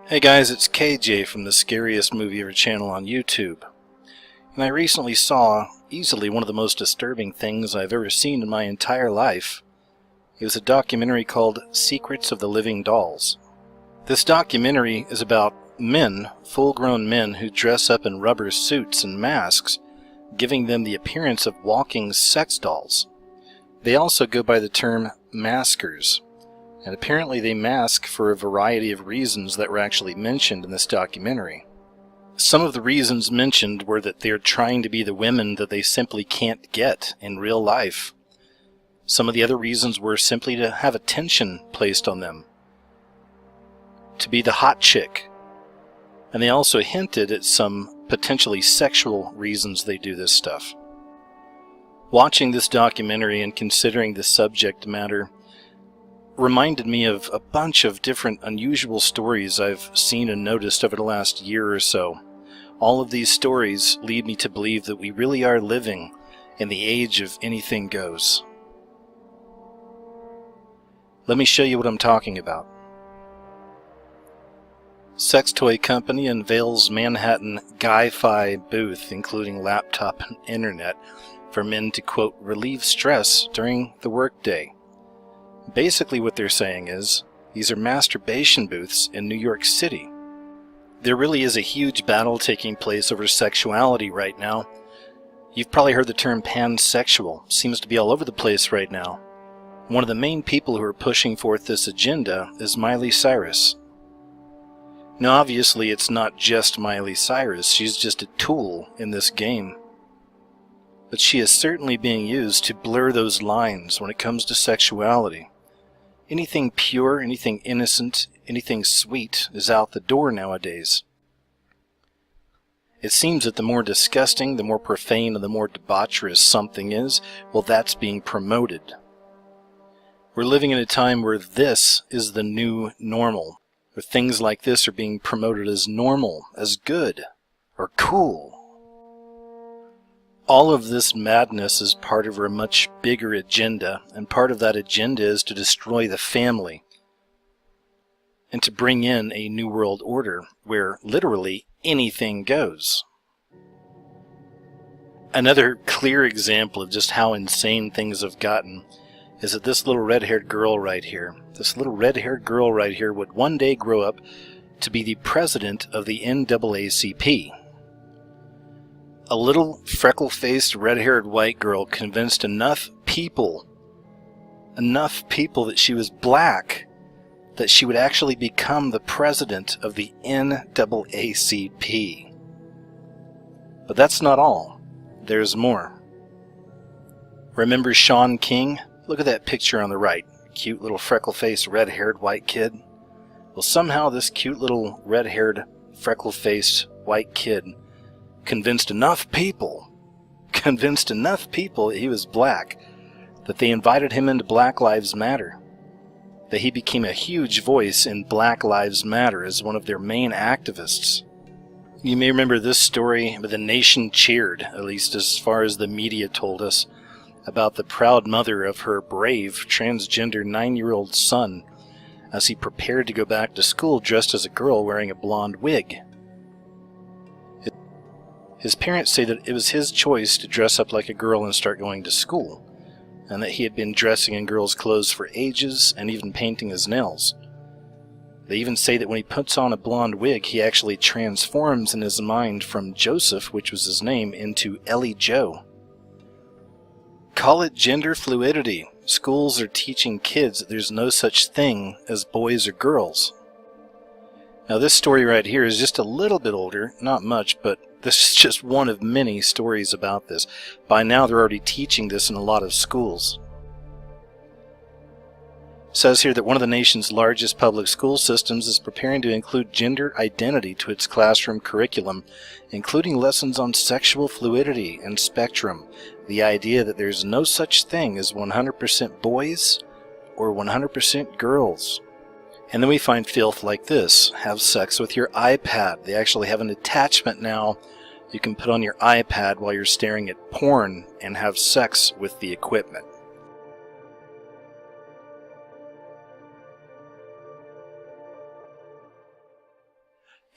Hey guys, it's KJ from the Scariest Movie Ever channel on YouTube. And I recently saw easily one of the most disturbing things I've ever seen in my entire life. It was a documentary called Secrets of the Living Dolls. This documentary is about men, full-grown men, who dress up in rubber suits and masks, giving them the appearance of walking sex dolls. They also go by the term maskers. And apparently they mask for a variety of reasons that were actually mentioned in this documentary. Some of the reasons mentioned were that they're trying to be the women that they simply can't get in real life. Some of the other reasons were simply to have attention placed on them, to be the hot chick. And they also hinted at some potentially sexual reasons they do this stuff. Watching this documentary and considering the subject matter reminded me of a bunch of different unusual stories I've seen and noticed over the last year or so. All of these stories lead me to believe that we really are living in the age of anything goes. Let me show you what I'm talking about. Sex toy company unveils Manhattan Guy-Fi booth, including laptop and internet, for men to, quote, relieve stress during the workday. Basically what they're saying is, these are masturbation booths in New York City. There really is a huge battle taking place over sexuality right now. You've probably heard the term pansexual. Seems to be all over the place right now. One of the main people who are pushing forth this agenda is Miley Cyrus. Now obviously it's not just Miley Cyrus, she's just a tool in this game. But she is certainly being used to blur those lines when it comes to sexuality. Anything pure, anything innocent, anything sweet is out the door nowadays. It seems that the more disgusting, the more profane, and the more debaucherous something is, well, that's being promoted. We're living in a time where this is the new normal, where things like this are being promoted as normal, as good, or cool. All of this madness is part of a much bigger agenda, and part of that agenda is to destroy the family and to bring in a new world order where literally anything goes. Another clear example of just how insane things have gotten is that this little red-haired girl right here, would one day grow up to be the president of the NAACP. A little freckle-faced, red-haired white girl convinced enough people that she was black, that she would actually become the president of the NAACP. But that's not all. There's more. Remember Shaun King? Look at that picture on the right. Cute little freckle-faced, red-haired white kid. Well, somehow this cute little red-haired, freckle-faced white kid convinced enough people that he was black, that they invited him into Black Lives Matter, that he became a huge voice in Black Lives Matter as one of their main activists. You may remember this story, but the nation cheered, at least as far as the media told us, about the proud mother of her brave transgender 9-year-old son as he prepared to go back to school dressed as a girl wearing a blonde wig. His parents say that it was his choice to dress up like a girl and start going to school, and that he had been dressing in girls' clothes for ages and even painting his nails. They even say that when he puts on a blonde wig, he actually transforms in his mind from Joseph, which was his name, into Ellie Joe. Call it gender fluidity. Schools are teaching kids that there's no such thing as boys or girls. Now this story right here is just a little bit older, not much, but this is just one of many stories about this. By now they're already teaching this in a lot of schools. It says here that one of the nation's largest public school systems is preparing to include gender identity to its classroom curriculum, including lessons on sexual fluidity and spectrum, the idea that there's no such thing as 100% boys or 100% girls. And then we find filth like this. Have sex with your iPad. They actually have an attachment now you can put on your iPad while you're staring at porn and have sex with the equipment.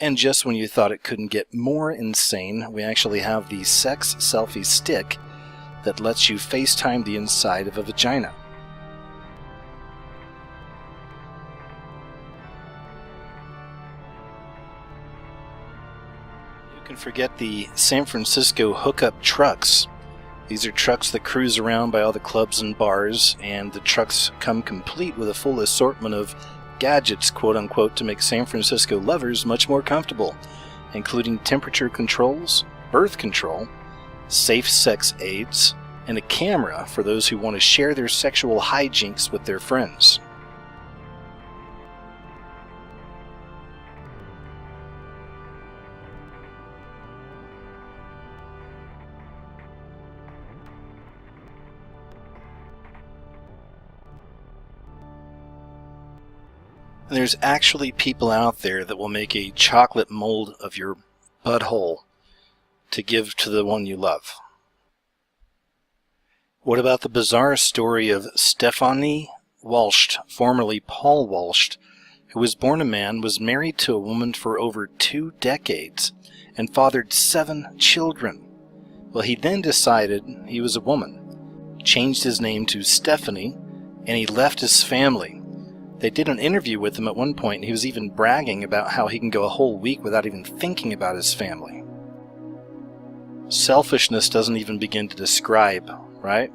And just when you thought it couldn't get more insane, we actually have the sex selfie stick that lets you FaceTime the inside of a vagina. You can forget the San Francisco hookup trucks. These are trucks that cruise around by all the clubs and bars, and the trucks come complete with a full assortment of gadgets, quote-unquote, to make San Francisco lovers much more comfortable, including temperature controls, birth control, safe sex aids, and a camera for those who want to share their sexual hijinks with their friends. And there's actually people out there that will make a chocolate mold of your butthole to give to the one you love. What about the bizarre story of Stephanie Walsh, formerly Paul Walsh, who was born a man, was married to a woman for over 2 decades, and fathered 7 children? Well, he then decided he was a woman, changed his name to Stephanie, and he left his family. They did an interview with him at one point, and he was even bragging about how he can go a whole week without even thinking about his family. Selfishness doesn't even begin to describe, right?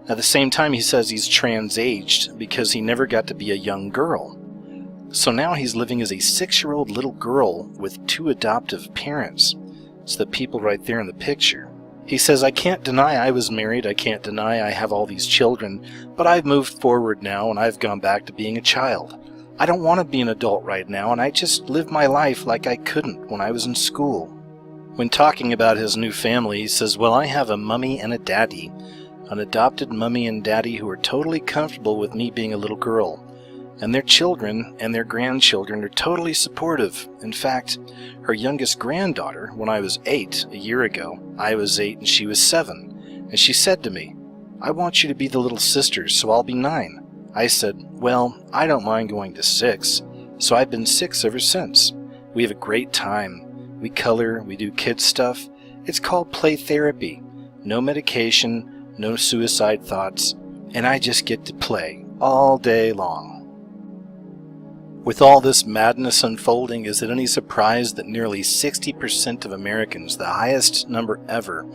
At the same time, he says he's trans-aged because he never got to be a young girl. So now he's living as a 6-year-old little girl with 2 adoptive parents. It's the people right there in the picture. He says, I can't deny I was married, I can't deny I have all these children, but I've moved forward now and I've gone back to being a child. I don't want to be an adult right now, and I just live my life like I couldn't when I was in school. When talking about his new family, he says, well, I have a mummy and a daddy, an adopted mummy and daddy who are totally comfortable with me being a little girl. And their children and their grandchildren are totally supportive. In fact, her youngest granddaughter, when I was 8 a year ago, I was 8 and she was 7, and she said to me, I want you to be the little sister, so I'll be 9. I said, well, I don't mind going to 6, so I've been 6 ever since. We have a great time. We color, we do kid stuff. It's called play therapy. No medication, no suicide thoughts, and I just get to play all day long. With all this madness unfolding, is it any surprise that nearly 60% of Americans, the highest number ever,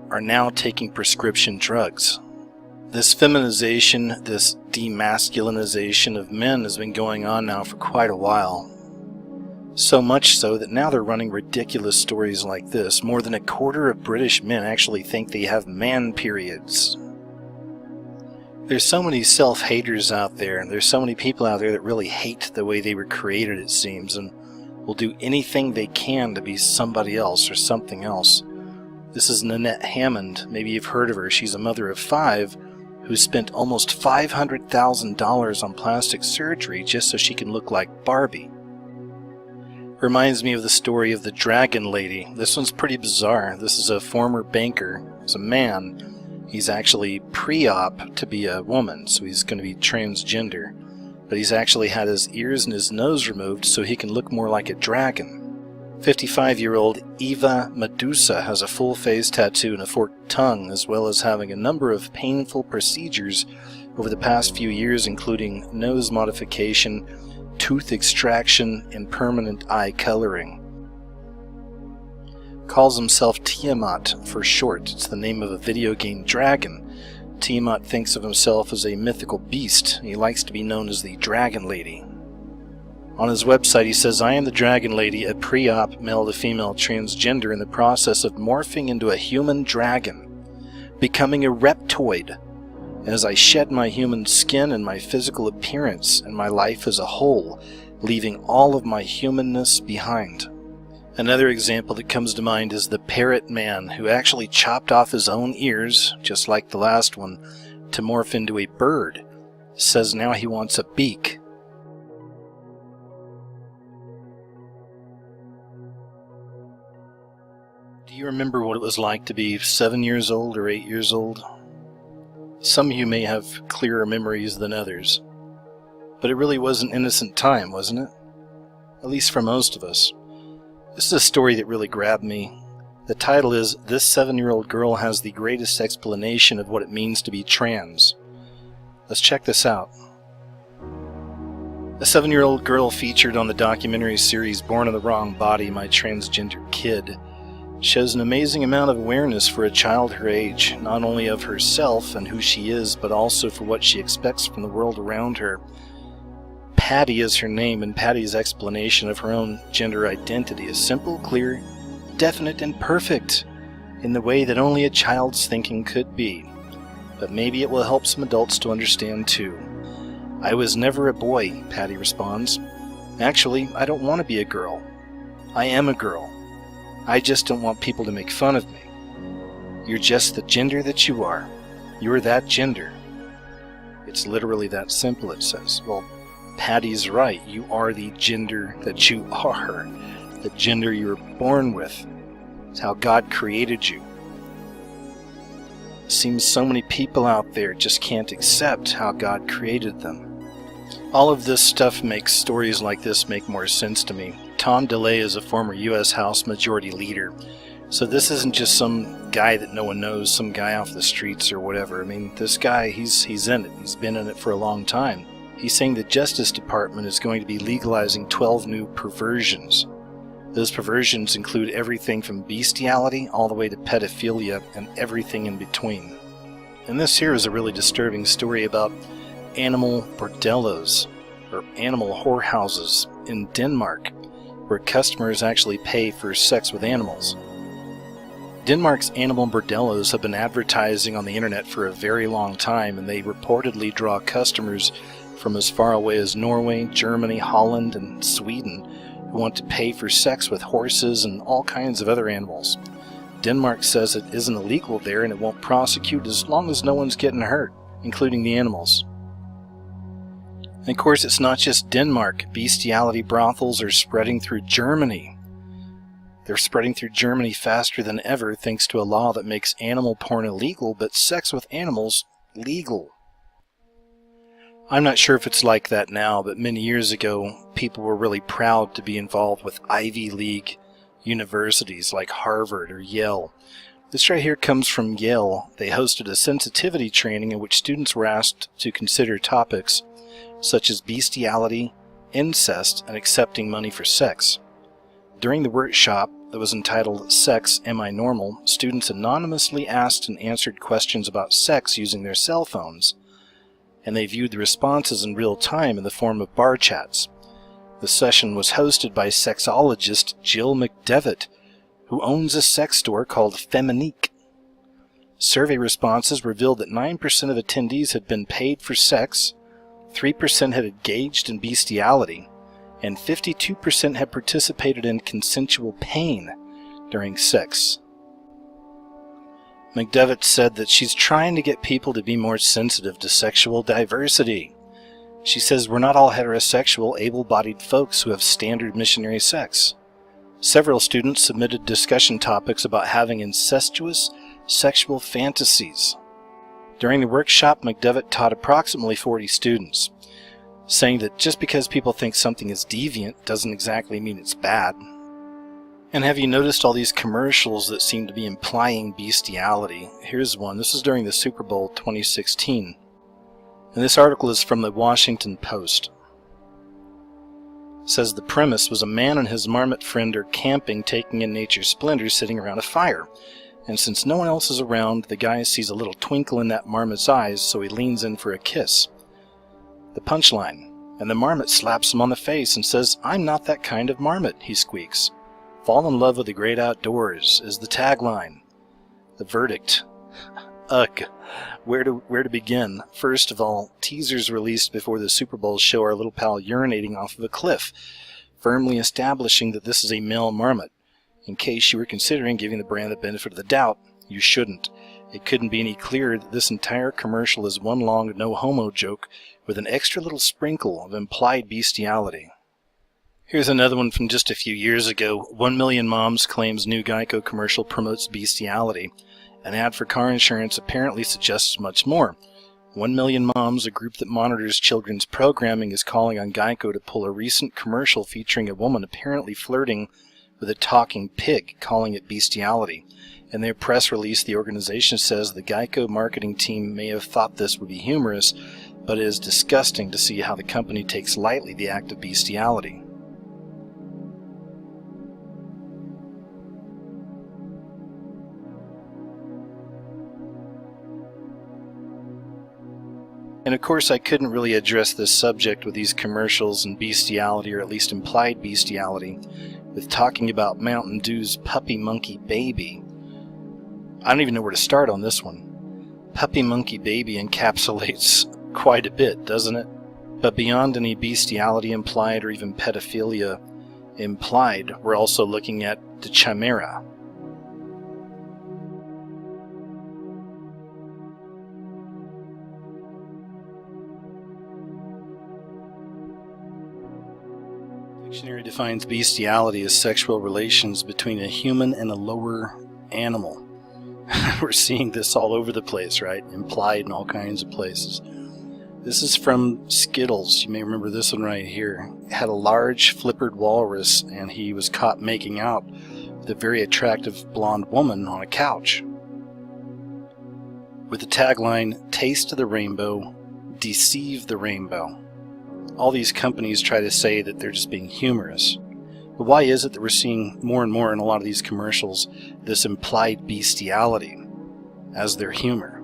are now taking prescription drugs? This feminization, this demasculinization of men has been going on now for quite a while. So much so that now they're running ridiculous stories like this. More than a quarter of British men actually think they have man periods. There's so many self-haters out there, and there's so many people out there that really hate the way they were created, it seems, and will do anything they can to be somebody else or something else. This is Nanette Hammond. Maybe you've heard of her. She's a mother of 5 who spent almost $500,000 on plastic surgery just so she can look like Barbie. Reminds me of the story of the Dragon Lady. This one's pretty bizarre. This is a former banker. He's a man. He's actually pre-op to be a woman, so he's going to be transgender. But he's actually had his ears and his nose removed so he can look more like a dragon. 55-year-old Eva Medusa has a full face tattoo and a forked tongue, as well as having a number of painful procedures over the past few years, including nose modification, tooth extraction, and permanent eye coloring. Calls himself Tiamat for short. It's the name of a video game dragon. Tiamat thinks of himself as a mythical beast. He likes to be known as the Dragon Lady. On his website he says, I am the Dragon Lady, a pre-op male-to-female transgender in the process of morphing into a human dragon, becoming a reptoid, as I shed my human skin and my physical appearance and my life as a whole, leaving all of my humanness behind. Another example that comes to mind is the Parrot Man, who actually chopped off his own ears, just like the last one, to morph into a bird. Says now he wants a beak. Do you remember what it was like to be 7 years old or 8 years old? Some of you may have clearer memories than others. But it really was an innocent time, wasn't it? at least for most of us. This is a story that really grabbed me. The title is "This 7-Year-Old Girl Has the Greatest Explanation of What It Means to Be Trans." Let's check this out. A 7-year-old girl featured on the documentary series Born in the Wrong Body, My Transgender Kid, shows an amazing amount of awareness for a child her age, not only of herself and who she is, but also for what she expects from the world around her. Patty is her name, and Patty's explanation of her own gender identity is simple, clear, definite, and perfect, in the way that only a child's thinking could be. But maybe it will help some adults to understand too. "I was never a boy," Patty responds. "Actually, I don't want to be a girl. I am a girl. I just don't want people to make fun of me. You're just the gender that you are. You're that gender." It's literally that simple, it says. Well, Patty's right. You are the gender that you are. The gender you were born with. It's how God created you. It seems so many people out there just can't accept how God created them. All of this stuff makes stories like this make more sense to me. Tom DeLay is a former U.S. House Majority Leader, so this isn't just some guy that no one knows, some guy off the streets or whatever. I mean, this guy, he's in it. He's been in it for a long time. He's saying the Justice Department is going to be legalizing 12 new perversions. Those perversions include everything from bestiality all the way to pedophilia and everything in between. And this here is a really disturbing story about animal bordellos, or animal whorehouses, in Denmark, where customers actually pay for sex with animals. Denmark's animal bordellos have been advertising on the internet for a very long time, and they reportedly draw customers from as far away as Norway, Germany, Holland, and Sweden who want to pay for sex with horses and all kinds of other animals. Denmark says it isn't illegal there and it won't prosecute as long as no one's getting hurt, including the animals. And of course, it's not just Denmark. Bestiality brothels are spreading through Germany. They're spreading through Germany faster than ever thanks to a law that makes animal porn illegal, but sex with animals legal. I'm not sure if it's like that now, but many years ago, people were really proud to be involved with Ivy League universities like Harvard or Yale. This right here comes from Yale. They hosted a sensitivity training in which students were asked to consider topics such as bestiality, incest, and accepting money for sex. During the workshop that was entitled "Sex, Am I Normal?", students anonymously asked and answered questions about sex using their cell phones, and they viewed the responses in real time in the form of bar chats. The session was hosted by sexologist Jill McDevitt, who owns a sex store called Feminique. Survey responses revealed that 9% of attendees had been paid for sex, 3% had engaged in bestiality, and 52% had participated in consensual pain during sex. McDevitt said that she's trying to get people to be more sensitive to sexual diversity. She says we're not all heterosexual, able-bodied folks who have standard missionary sex. Several students submitted discussion topics about having incestuous sexual fantasies. During the workshop, McDevitt taught approximately 40 students, saying that just because people think something is deviant doesn't exactly mean it's bad. And have you noticed all these commercials that seem to be implying bestiality? Here's one. This is during the Super Bowl 2016. And this article is from the Washington Post. It says the premise was a man and his marmot friend are camping, taking in nature's splendor, sitting around a fire. And since no one else is around, the guy sees a little twinkle in that marmot's eyes, so he leans in for a kiss. The punchline. And the marmot slaps him on the face and says, "I'm not that kind of marmot," he squeaks. "Fall in love with the great outdoors" is the tagline. The verdict. Ugh. Where to begin? First of all, teasers released before the Super Bowl show our little pal urinating off of a cliff, firmly establishing that this is a male marmot. In case you were considering giving the brand the benefit of the doubt, you shouldn't. It couldn't be any clearer that this entire commercial is one long no-homo joke with an extra little sprinkle of implied bestiality. Here's another one from just a few years ago. 1 Million Moms claims new Geico commercial promotes bestiality. An ad for car insurance apparently suggests much more. 1 Million Moms, a group that monitors children's programming, is calling on Geico to pull a recent commercial featuring a woman apparently flirting with a talking pig, calling it bestiality. In their press release, the organization says the Geico marketing team may have thought this would be humorous, but it is disgusting to see how the company takes lightly the act of bestiality. And of course I couldn't really address this subject with these commercials and bestiality, or at least implied bestiality, with talking about Mountain Dew's Puppy Monkey Baby. I don't even know where to start on this one. Puppy Monkey Baby encapsulates quite a bit, doesn't it? But beyond any bestiality implied or even pedophilia implied, we're also looking at the chimera. The dictionary defines bestiality as sexual relations between a human and a lower animal. We're seeing this all over the place, right? Implied in all kinds of places. This is from Skittles. You may remember this one right here. It had a large flippered walrus, and he was caught making out with a very attractive blonde woman on a couch, with the tagline, "Taste the rainbow, deceive the rainbow." All these companies try to say that they're just being humorous. But why is it that we're seeing more and more in a lot of these commercials this implied bestiality as their humor?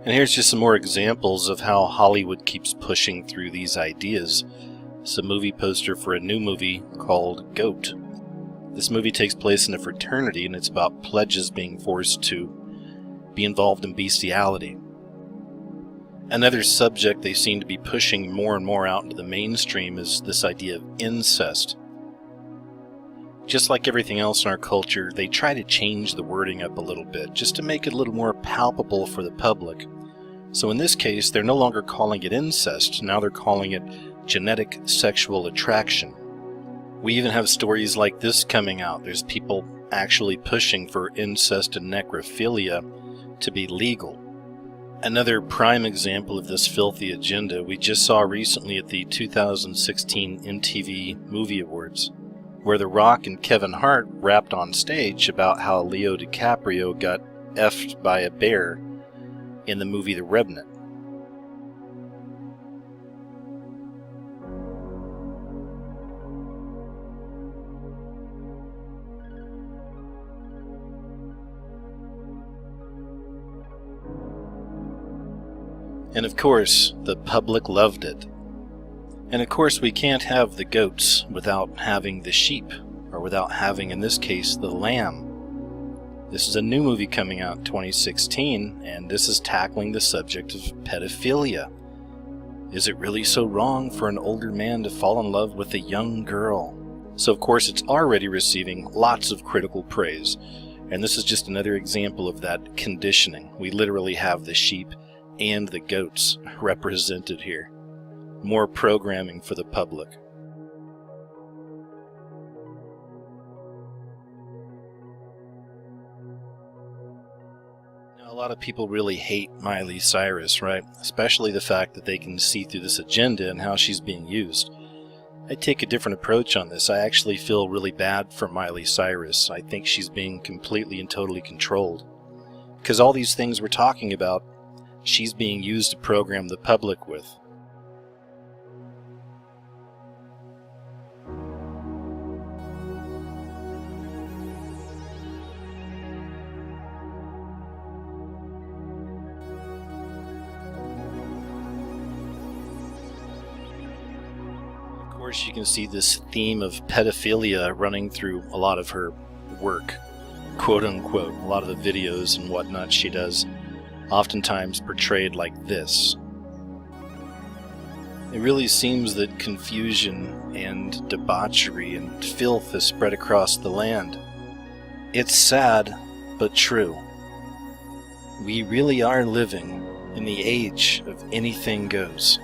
And here's just some more examples of how Hollywood keeps pushing through these ideas. It's a movie poster for a new movie called Goat. This movie takes place in a fraternity, and it's about pledges being forced to be involved in bestiality. Another subject they seem to be pushing more and more out into the mainstream is this idea of incest. Just like everything else in our culture, they try to change the wording up a little bit, just to make it a little more palpable for the public. So in this case, they're no longer calling it incest, now they're calling it genetic sexual attraction. We even have stories like this coming out. There's people actually pushing for incest and necrophilia to be legal. Another prime example of this filthy agenda we just saw recently at the 2016 MTV Movie Awards, where The Rock and Kevin Hart rapped on stage about how Leo DiCaprio got effed by a bear in the movie The Revenant. And of course, the public loved it. And of course, we can't have the goats without having the sheep, or without having, in this case, the lamb. This is a new movie coming out in 2016, and this is tackling the subject of pedophilia. Is it really so wrong for an older man to fall in love with a young girl? So of course, it's already receiving lots of critical praise. And this is just another example of that conditioning. We literally have the sheep and the goats represented here. More programming for the public. Now, a lot of people really hate Miley Cyrus, right? Especially the fact that they can see through this agenda and how she's being used. I take a different approach on this. I actually feel really bad for Miley Cyrus. I think she's being completely and totally controlled. Because all these things we're talking about, she's being used to program the public with. Of course, you can see this theme of pedophilia running through a lot of her work, quote unquote. A lot of the videos and whatnot she does, oftentimes portrayed like this. It really seems that confusion and debauchery and filth is spread across the land. It's sad, but true. We really are living in the age of anything goes.